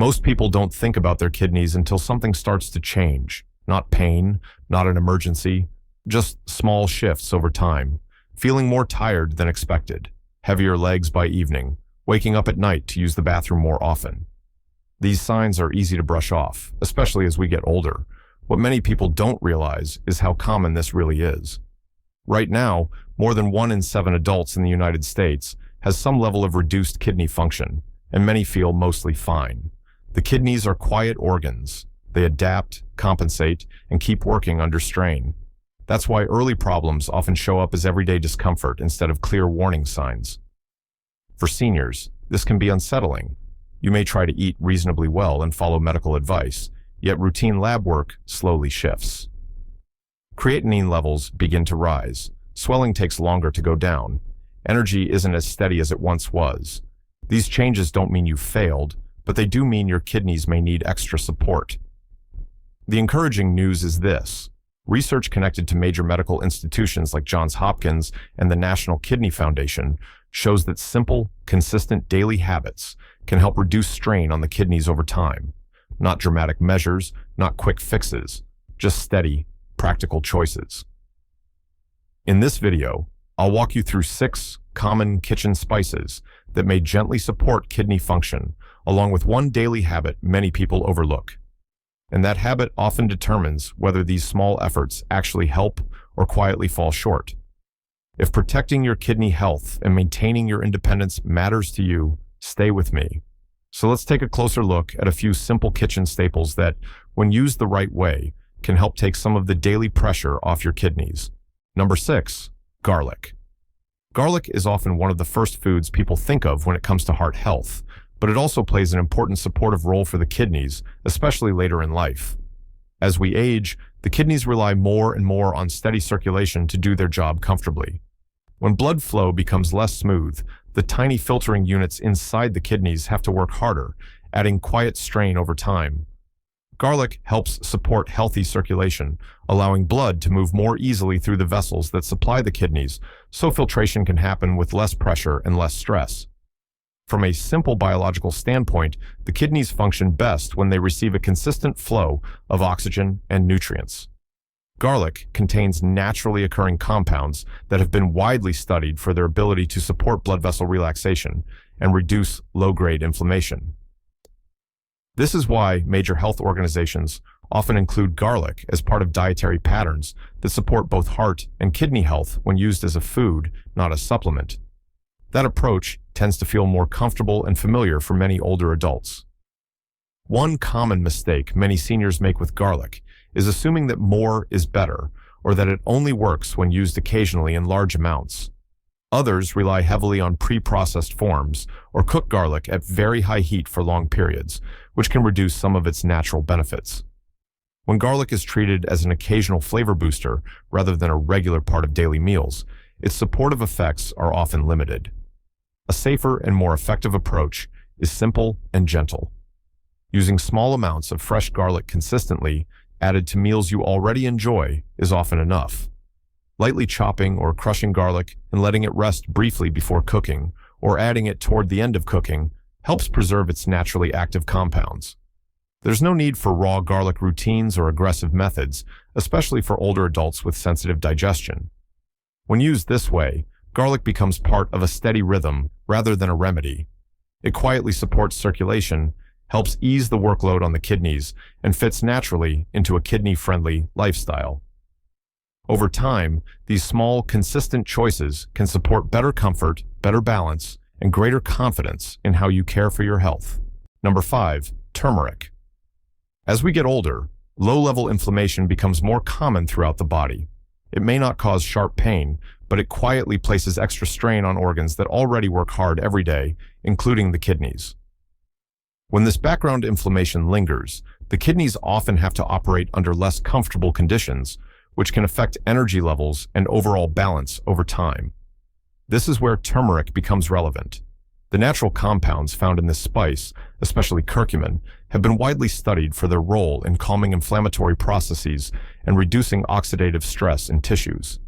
Most people don't think about their kidneys until something starts to change. Not pain, not an emergency, just small shifts over time. Feeling more tired than expected, heavier legs by evening, waking up at night to use the bathroom more often. These signs are easy to brush off, especially as we get older. What many people don't realize is how common this really is. Right now, more than 1 in 7 adults in the United States has some level of reduced kidney function, and many feel mostly fine. The kidneys are quiet organs. They adapt, compensate, and keep working under strain. That's why early problems often show up as everyday discomfort instead of clear warning signs. For seniors, this can be unsettling. You may try to eat reasonably well and follow medical advice, yet routine lab work slowly shifts. Creatinine levels begin to rise. Swelling takes longer to go down. Energy isn't as steady as it once was. These changes don't mean you failed, but they do mean your kidneys may need extra support. The encouraging news is this. Research connected to major medical institutions like Johns Hopkins and the National Kidney Foundation shows that simple, consistent daily habits can help reduce strain on the kidneys over time. Not dramatic measures, not quick fixes, just steady, practical choices. In this video, I'll walk you through 6 common kitchen spices that may gently support kidney function, along with one daily habit many people overlook. And that habit often determines whether these small efforts actually help or quietly fall short. If protecting your kidney health and maintaining your independence matters to you, stay with me. So let's take a closer look at a few simple kitchen staples that, when used the right way, can help take some of the daily pressure off your kidneys. Number 6, garlic. Garlic is often one of the first foods people think of when it comes to heart health, but it also plays an important supportive role for the kidneys, especially later in life. As we age, the kidneys rely more and more on steady circulation to do their job comfortably. When blood flow becomes less smooth, the tiny filtering units inside the kidneys have to work harder, adding quiet strain over time. Garlic helps support healthy circulation, allowing blood to move more easily through the vessels that supply the kidneys, so filtration can happen with less pressure and less stress. From a simple biological standpoint, the kidneys function best when they receive a consistent flow of oxygen and nutrients. Garlic contains naturally occurring compounds that have been widely studied for their ability to support blood vessel relaxation and reduce low-grade inflammation. This is why major health organizations often include garlic as part of dietary patterns that support both heart and kidney health when used as a food, not a supplement. That approach tends to feel more comfortable and familiar for many older adults. One common mistake many seniors make with garlic is assuming that more is better, or that it only works when used occasionally in large amounts. Others rely heavily on pre-processed forms or cook garlic at very high heat for long periods, which can reduce some of its natural benefits. When garlic is treated as an occasional flavor booster rather than a regular part of daily meals, its supportive effects are often limited. A safer and more effective approach is simple and gentle. Using small amounts of fresh garlic consistently, added to meals you already enjoy, is often enough. Lightly chopping or crushing garlic and letting it rest briefly before cooking, or adding it toward the end of cooking, helps preserve its naturally active compounds. There's no need for raw garlic routines or aggressive methods, especially for older adults with sensitive digestion. When used this way, garlic becomes part of a steady rhythm rather than a remedy. It quietly supports circulation, helps ease the workload on the kidneys, and fits naturally into a kidney-friendly lifestyle. Over time, these small, consistent choices can support better comfort, better balance, and greater confidence in how you care for your health. Number 5, turmeric. As we get older, low-level inflammation becomes more common throughout the body. It may not cause sharp pain, but it quietly places extra strain on organs that already work hard every day, including the kidneys. When this background inflammation lingers, the kidneys often have to operate under less comfortable conditions, which can affect energy levels and overall balance over time. This is where turmeric becomes relevant. The natural compounds found in this spice, especially curcumin, have been widely studied for their role in calming inflammatory processes and reducing oxidative stress in tissues.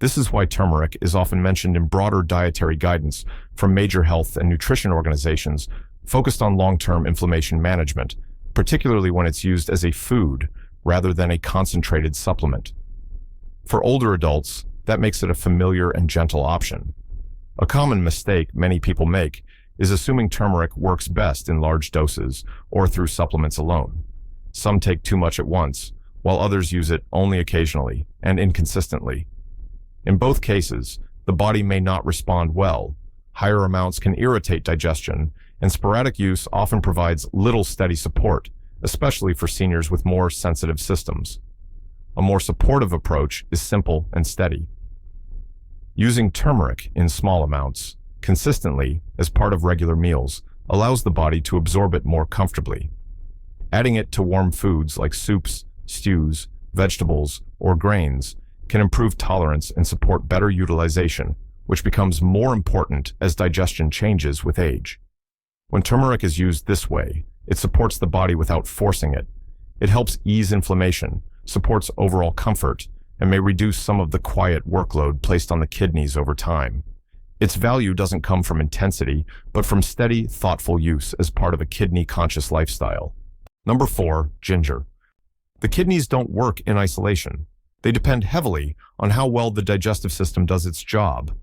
This is why turmeric is often mentioned in broader dietary guidance from major health and nutrition organizations, focused on long-term inflammation management, particularly when it's used as a food rather than a concentrated supplement. For older adults, that makes it a familiar and gentle option. A common mistake many people make is assuming turmeric works best in large doses or through supplements alone. Some take too much at once, while others use it only occasionally and inconsistently. In both cases, the body may not respond well. Higher amounts can irritate digestion, and sporadic use often provides little steady support, especially for seniors with more sensitive systems. A more supportive approach is simple and steady. Using turmeric in small amounts, consistently, as part of regular meals, allows the body to absorb it more comfortably. Adding it to warm foods like soups, stews, vegetables, or grains can improve tolerance and support better utilization, which becomes more important as digestion changes with age. When turmeric is used this way, it supports the body without forcing it. It helps ease inflammation, supports overall comfort, and may reduce some of the quiet workload placed on the kidneys over time. Its value doesn't come from intensity, but from steady, thoughtful use as part of a kidney-conscious lifestyle. Number 4, ginger. The kidneys don't work in isolation. They depend heavily on how well the digestive system does its job.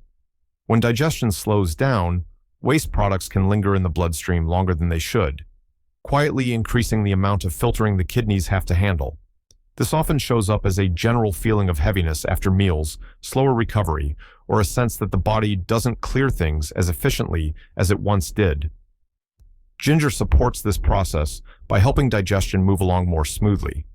When digestion slows down, waste products can linger in the bloodstream longer than they should, quietly increasing the amount of filtering the kidneys have to handle. This often shows up as a general feeling of heaviness after meals, slower recovery, or a sense that the body doesn't clear things as efficiently as it once did. Ginger supports this process by helping digestion move along more smoothly.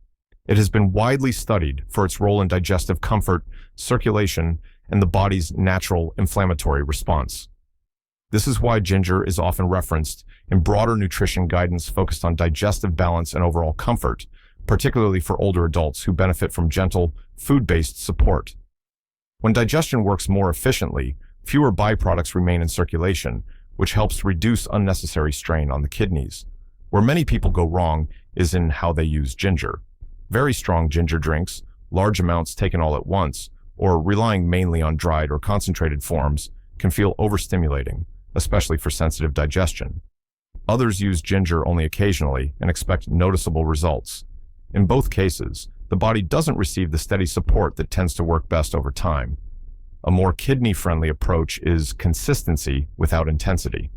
It has been widely studied for its role in digestive comfort, circulation, and the body's natural inflammatory response. This is why ginger is often referenced in broader nutrition guidance focused on digestive balance and overall comfort, particularly for older adults who benefit from gentle, food-based support. When digestion works more efficiently, fewer byproducts remain in circulation, which helps reduce unnecessary strain on the kidneys. Where many people go wrong is in how they use ginger. Very strong ginger drinks, large amounts taken all at once, or relying mainly on dried or concentrated forms, can feel overstimulating, especially for sensitive digestion. Others use ginger only occasionally and expect noticeable results. In both cases, the body doesn't receive the steady support that tends to work best over time. A more kidney-friendly approach is consistency without intensity.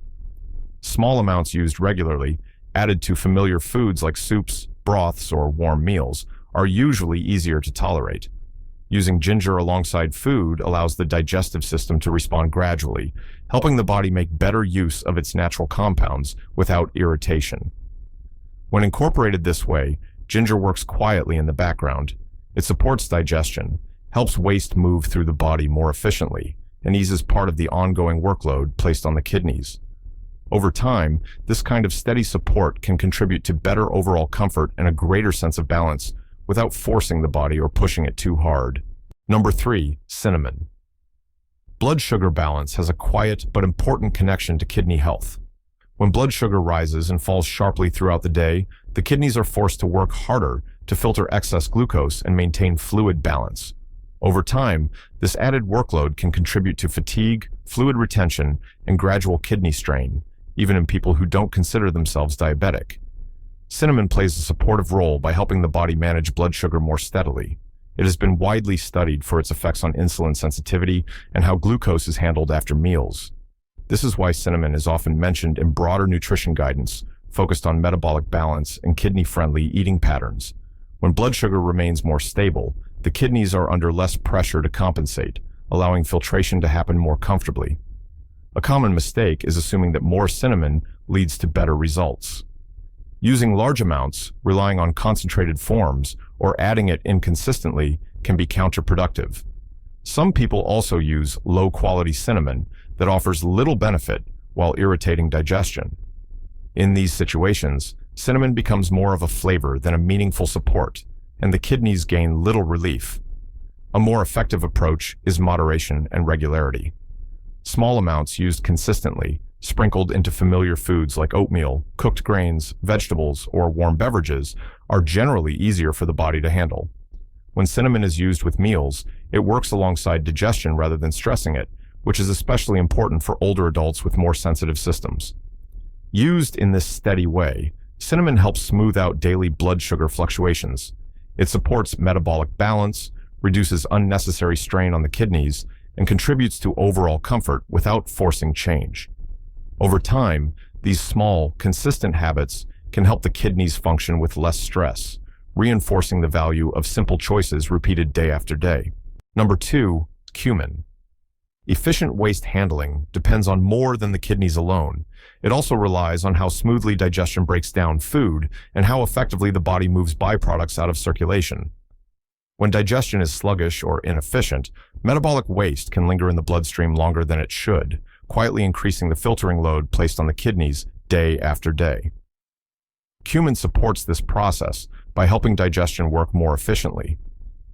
Small amounts used regularly, added to familiar foods like soups, broths, or warm meals, are usually easier to tolerate. Using ginger alongside food allows the digestive system to respond gradually, helping the body make better use of its natural compounds without irritation. When incorporated this way, ginger works quietly in the background. It supports digestion, helps waste move through the body more efficiently, and eases part of the ongoing workload placed on the kidneys. Over time, this kind of steady support can contribute to better overall comfort and a greater sense of balance without forcing the body or pushing it too hard. Number 3, cinnamon. Blood sugar balance has a quiet but important connection to kidney health. When blood sugar rises and falls sharply throughout the day, the kidneys are forced to work harder to filter excess glucose and maintain fluid balance. Over time, this added workload can contribute to fatigue, fluid retention, and gradual kidney strain, even in people who don't consider themselves diabetic. Cinnamon plays a supportive role by helping the body manage blood sugar more steadily. It has been widely studied for its effects on insulin sensitivity and how glucose is handled after meals. This is why cinnamon is often mentioned in broader nutrition guidance, focused on metabolic balance and kidney-friendly eating patterns. When blood sugar remains more stable, the kidneys are under less pressure to compensate, allowing filtration to happen more comfortably. A common mistake is assuming that more cinnamon leads to better results. Using large amounts, relying on concentrated forms, or adding it inconsistently can be counterproductive. Some people also use low-quality cinnamon that offers little benefit while irritating digestion. In these situations, cinnamon becomes more of a flavor than a meaningful support, and the kidneys gain little relief. A more effective approach is moderation and regularity. Small amounts used consistently, sprinkled into familiar foods like oatmeal, cooked grains, vegetables, or warm beverages, are generally easier for the body to handle. When cinnamon is used with meals, it works alongside digestion rather than stressing it, which is especially important for older adults with more sensitive systems. Used in this steady way, cinnamon helps smooth out daily blood sugar fluctuations. It supports metabolic balance, reduces unnecessary strain on the kidneys, and contributes to overall comfort without forcing change. Over time, these small, consistent habits can help the kidneys function with less stress, reinforcing the value of simple choices repeated day after day. Number 2, cumin. Efficient waste handling depends on more than the kidneys alone. It also relies on how smoothly digestion breaks down food and how effectively the body moves byproducts out of circulation. When digestion is sluggish or inefficient, metabolic waste can linger in the bloodstream longer than it should, quietly increasing the filtering load placed on the kidneys day after day. Cumin supports this process by helping digestion work more efficiently.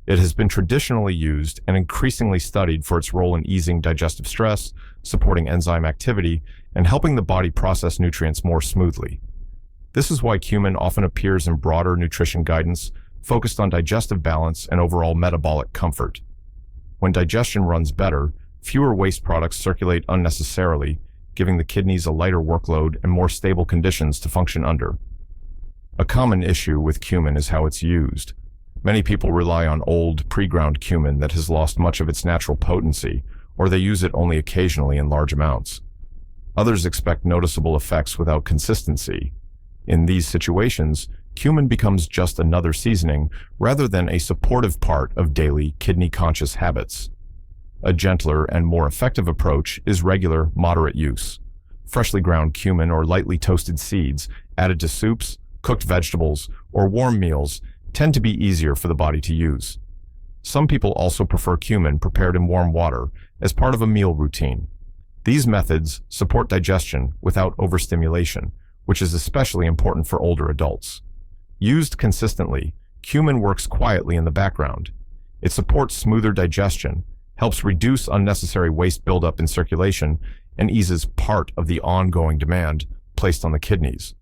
It has been traditionally used and increasingly studied for its role in easing digestive stress, supporting enzyme activity, and helping the body process nutrients more smoothly. This is why cumin often appears in broader nutrition guidance, focused on digestive balance and overall metabolic comfort. When digestion runs better, fewer waste products circulate unnecessarily, giving the kidneys a lighter workload and more stable conditions to function under. A common issue with cumin is how it's used. Many people rely on old, pre-ground cumin that has lost much of its natural potency, or they use it only occasionally in large amounts. Others expect noticeable effects without consistency. In these situations, cumin becomes just another seasoning rather than a supportive part of daily kidney-conscious habits. A gentler and more effective approach is regular, moderate use. Freshly ground cumin or lightly toasted seeds added to soups, cooked vegetables, or warm meals tend to be easier for the body to use. Some people also prefer cumin prepared in warm water as part of a meal routine. These methods support digestion without overstimulation, which is especially important for older adults. Used consistently, cumin works quietly in the background. It supports smoother digestion, helps reduce unnecessary waste buildup in circulation, and eases part of the ongoing demand placed on the kidneys.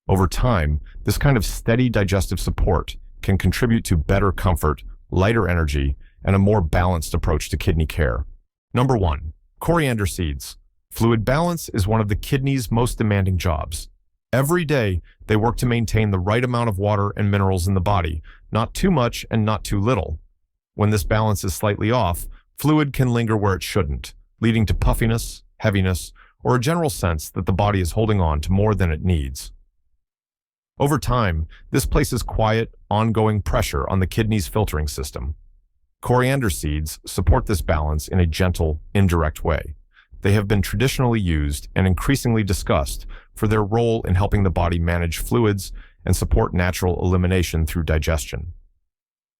Over time, this kind of steady digestive support can contribute to better comfort, lighter energy, and a more balanced approach to kidney care. Number 1, coriander seeds. Fluid balance is one of the kidney's most demanding jobs. Every day, they work to maintain the right amount of water and minerals in the body, not too much and not too little. When this balance is slightly off, fluid can linger where it shouldn't, leading to puffiness, heaviness, or a general sense that the body is holding on to more than it needs. Over time, this places quiet, ongoing pressure on the kidney's filtering system. Coriander seeds support this balance in a gentle, indirect way. They have been traditionally used and increasingly discussed for their role in helping the body manage fluids and support natural elimination through digestion.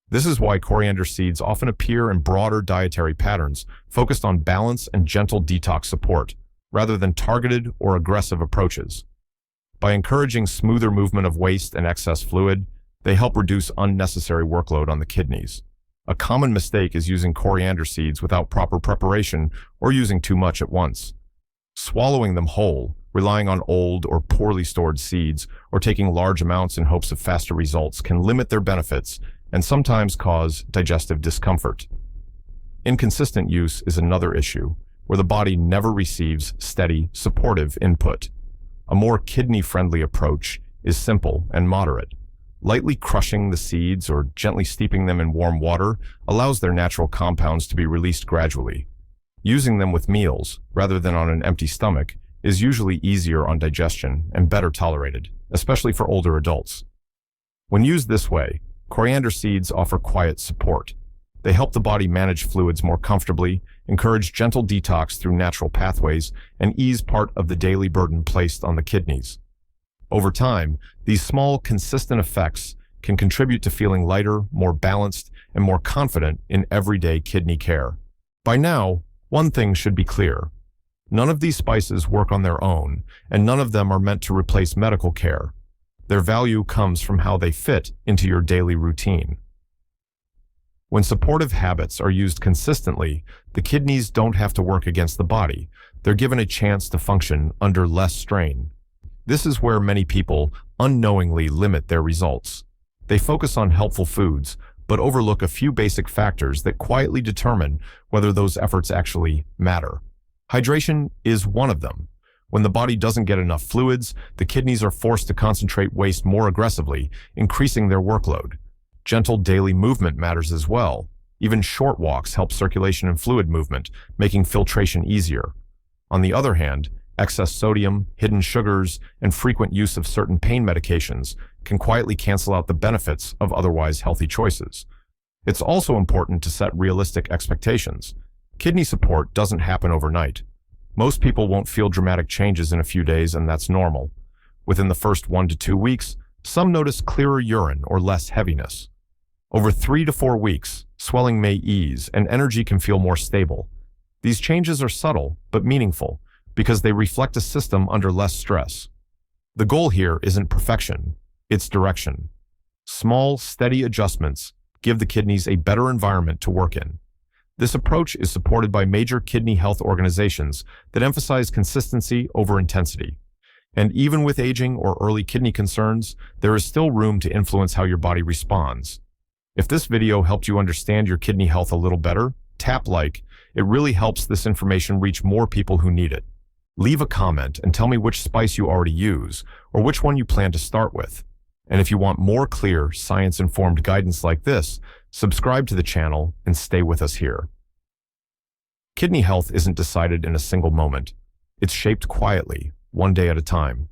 This is why coriander seeds often appear in broader dietary patterns focused on balance and gentle detox support, rather than targeted or aggressive approaches. By encouraging smoother movement of waste and excess fluid, they help reduce unnecessary workload on the kidneys. A common mistake is using coriander seeds without proper preparation or using too much at once. Swallowing them whole, relying on old or poorly stored seeds, or taking large amounts in hopes of faster results can limit their benefits and sometimes cause digestive discomfort. Inconsistent use is another issue, where the body never receives steady, supportive input. A more kidney-friendly approach is simple and moderate. Lightly crushing the seeds or gently steeping them in warm water allows their natural compounds to be released gradually. Using them with meals, rather than on an empty stomach, is usually easier on digestion and better tolerated, especially for older adults. When used this way, coriander seeds offer quiet support. They help the body manage fluids more comfortably, encourage gentle detox through natural pathways, and ease part of the daily burden placed on the kidneys. Over time, these small, consistent effects can contribute to feeling lighter, more balanced, and more confident in everyday kidney care. By now, one thing should be clear. None of these spices work on their own, and none of them are meant to replace medical care. Their value comes from how they fit into your daily routine. When supportive habits are used consistently, the kidneys don't have to work against the body. They're given a chance to function under less strain. This is where many people unknowingly limit their results. They focus on helpful foods, but overlook a few basic factors that quietly determine whether those efforts actually matter. Hydration is one of them. When the body doesn't get enough fluids, the kidneys are forced to concentrate waste more aggressively, increasing their workload. Gentle daily movement matters as well. Even short walks help circulation and fluid movement, making filtration easier. On the other hand, excess sodium, hidden sugars, and frequent use of certain pain medications can quietly cancel out the benefits of otherwise healthy choices. It's also important to set realistic expectations. Kidney support doesn't happen overnight. Most people won't feel dramatic changes in a few days, and that's normal. Within the first 1 to 2 weeks, some notice clearer urine or less heaviness. Over 3 to 4 weeks, swelling may ease and energy can feel more stable. These changes are subtle but meaningful because they reflect a system under less stress. The goal here isn't perfection, it's direction. Small, steady adjustments give the kidneys a better environment to work in. This approach is supported by major kidney health organizations that emphasize consistency over intensity. And even with aging or early kidney concerns, there is still room to influence how your body responds. If this video helped you understand your kidney health a little better, tap like. It really helps this information reach more people who need it. Leave a comment and tell me which spice you already use or which one you plan to start with. And if you want more clear, science-informed guidance like this, subscribe to the channel and stay with us here. Kidney health isn't decided in a single moment. It's shaped quietly, one day at a time.